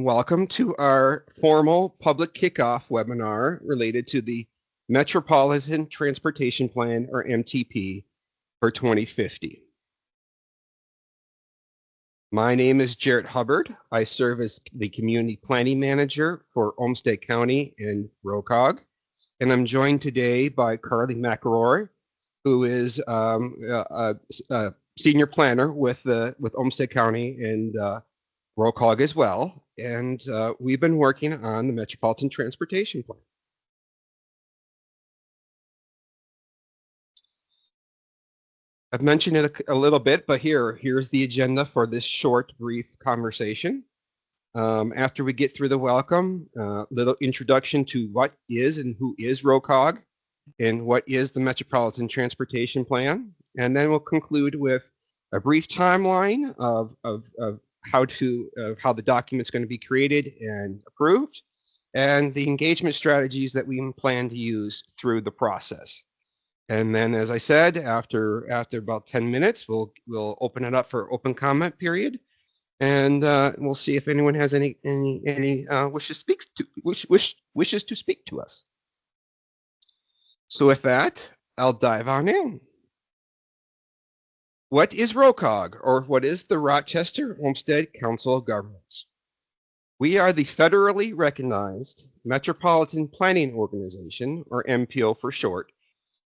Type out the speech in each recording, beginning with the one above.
Welcome to our formal public kickoff webinar related to the Metropolitan Transportation Plan, or MTP, for 2050. My name is Jarrett Hubbard. I serve as the Community Planning Manager for Olmsted County and ROCOG, and I'm joined today by Carly McElroy, who is a Senior Planner with Olmsted County and ROCOG as well, and we've been working on the Metropolitan Transportation Plan. I've mentioned it a little bit, but here's the agenda for this short, brief conversation. After we get through the welcome, little introduction to what is and who is ROCOG, and what is the Metropolitan Transportation Plan, and then we'll conclude with a brief timeline of how the document's going to be created and approved, and the engagement strategies that we plan to use through the process. And then, as I said, after about 10 minutes, we'll open it up for open comment period, and we'll see if anyone has any wishes to speak to us. So with that, I'll dive on in. What is ROCOG, or what is the Rochester-Olmsted Council of Governments? We are the federally recognized Metropolitan Planning Organization, or MPO for short,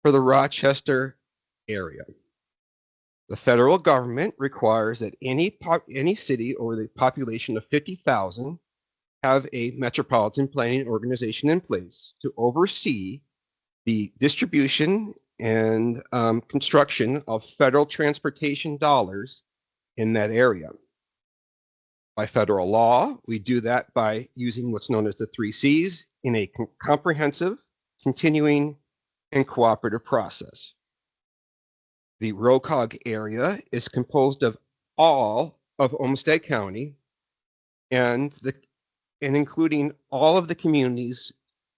for the Rochester area. The federal government requires that any city over the population of 50,000 have a Metropolitan Planning Organization in place to oversee the distribution and construction of federal transportation dollars in that area. By federal law, we do that by using what's known as the 3 C's in a comprehensive, continuing, and cooperative process. The ROCOG area is composed of all of Olmsted County and including all of the communities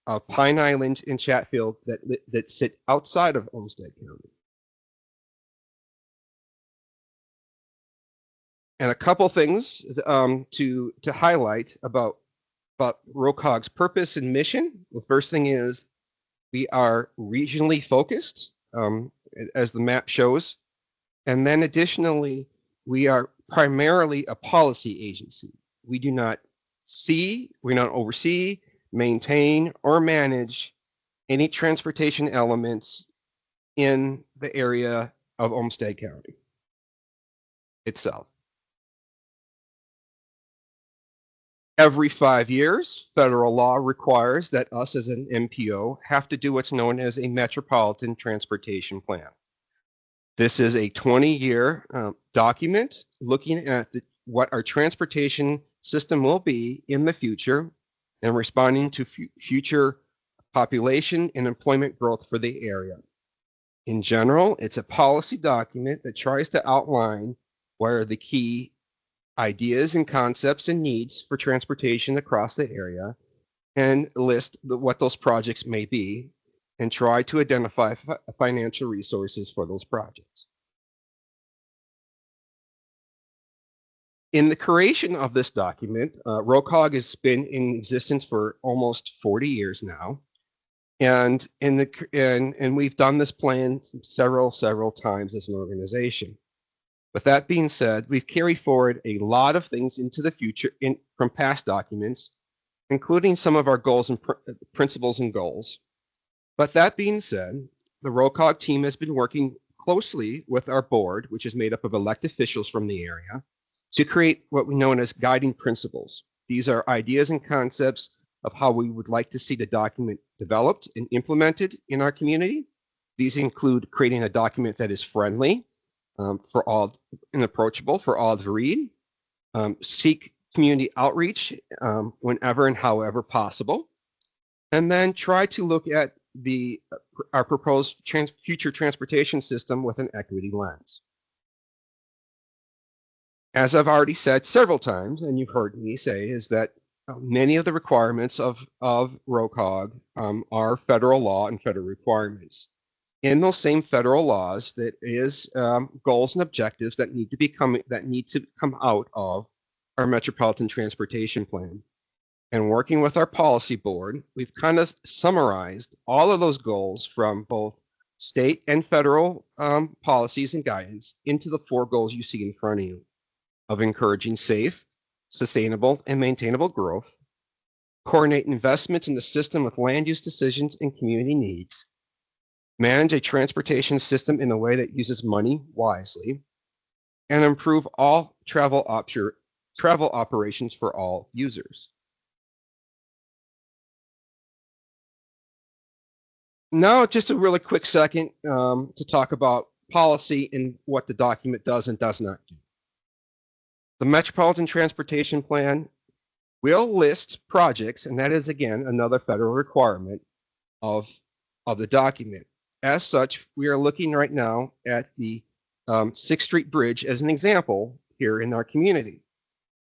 of Pine Island and Chatfield that sit outside of Olmsted County. And a couple things to highlight about ROCOG's purpose and mission. The first thing is we are regionally focused, as the map shows. And then additionally, we are primarily a policy agency. We do not oversee, maintain, or manage any transportation elements in the area of Olmsted County itself. Every 5 years, federal law requires that us as an MPO have to do what's known as a Metropolitan Transportation Plan. This is a 20-year document looking at what our transportation system will be in the future and responding to future population and employment growth for the area. In general, it's a policy document that tries to outline what are the key ideas and concepts and needs for transportation across the area, and list what those projects may be, and try to identify financial resources for those projects. In the creation of this document, ROCOG has been in existence for almost 40 years now, and we've done this plan several times as an organization. With that being said, we've carried forward a lot of things into the future from past documents, including some of our goals and principles and goals. But that being said, the ROCOG team has been working closely with our board, which is made up of elected officials from the area, to create what we know as guiding principles. These are ideas and concepts of how we would like to see the document developed and implemented in our community. These include creating a document that is friendly, for all and approachable for all to read, seek community outreach whenever and however possible, and then try to look at our proposed future transportation system with an equity lens. As I've already said several times, and you've heard me say, is that many of the requirements of ROCOG are federal law and federal requirements. In those same federal laws, that is goals and objectives that need to come out of our Metropolitan Transportation Plan. And working with our policy board, we've kind of summarized all of those goals from both state and federal policies and guidance into the 4 goals you see in front of you of encouraging safe, sustainable, and maintainable growth, coordinate investments in the system with land use decisions and community needs, manage a transportation system in a way that uses money wisely, and improve all travel operations for all users. Now, just a really quick second to talk about policy and what the document does and does not do. The Metropolitan Transportation Plan will list projects, and that is, again, another federal requirement of the document. As such, we are looking right now at the 6th Street Bridge as an example here in our community.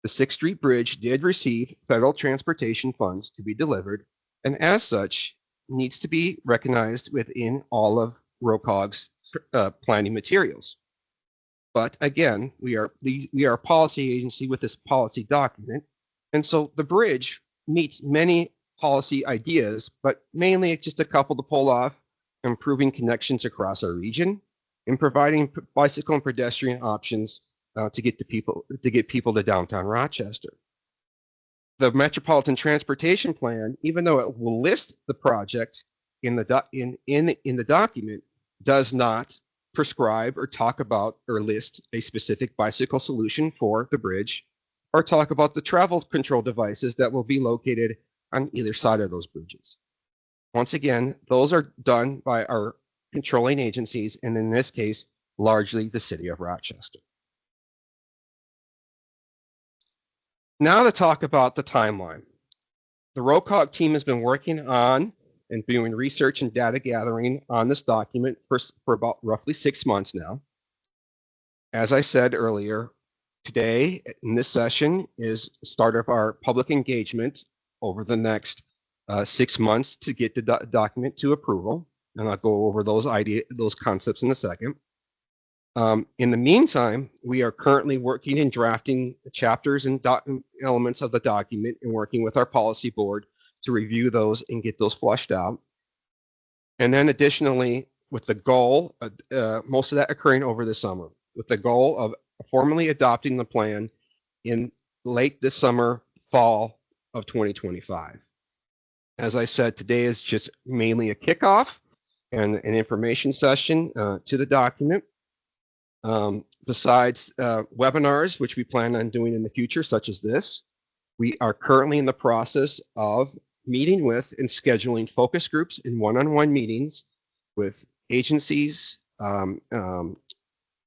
The 6th Street Bridge did receive federal transportation funds to be delivered, and as such, needs to be recognized within all of ROCOG's planning materials. But again, we are a policy agency with this policy document, and so the bridge meets many policy ideas, but mainly it's just a couple to pull off: improving connections across our region and providing bicycle and pedestrian options to get people to downtown Rochester. The Metropolitan Transportation Plan, even though it will list the project in the document, does not prescribe or talk about or list a specific bicycle solution for the bridge, or talk about the travel control devices that will be located on either side of those bridges. Once again, those are done by our controlling agencies, and in this case, largely the city of Rochester. Now to talk about the timeline. The ROCOG team has been working on and doing research and data gathering on this document for about roughly 6 months now. As I said earlier, today in this session is the start of our public engagement over the next 6 months to get the document to approval, and I'll go over those concepts in a second. In the meantime, we are currently working and drafting the chapters and elements of the document and working with our policy board to review those and get those flushed out. And then additionally, with the goal, most of that occurring over the summer, with the goal of formally adopting the plan in late this summer, fall of 2025. As I said, today is just mainly a kickoff and an information session to the document. Besides webinars, which we plan on doing in the future, such as this, we are currently in the process of meeting with and scheduling focus groups and one-on-one meetings with agencies,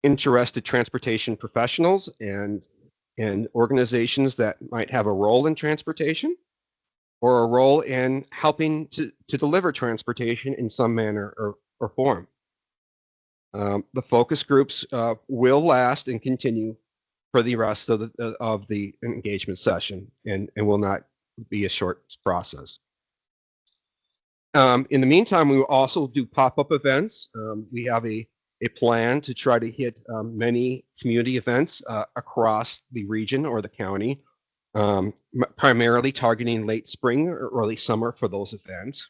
interested transportation professionals, and organizations that might have a role in transportation or a role in helping to deliver transportation in some manner or form. The focus groups will last and continue for the rest of the engagement session, and will not be a short process. In the meantime, we will also do pop-up events. We have a plan to try to hit many community events across the region or the county, primarily targeting late spring or early summer for those events.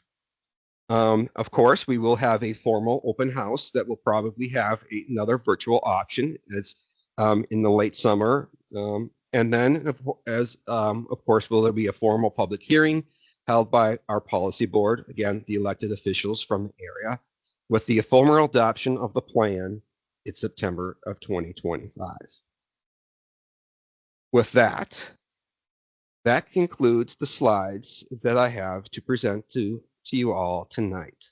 Of course, we will have a formal open house that will probably have another virtual option. It's in the late summer. And then, of course, will there be a formal public hearing held by our policy board, again, the elected officials from the area, with the formal adoption of the plan in September of 2025. With that concludes the slides that I have to present to you all tonight.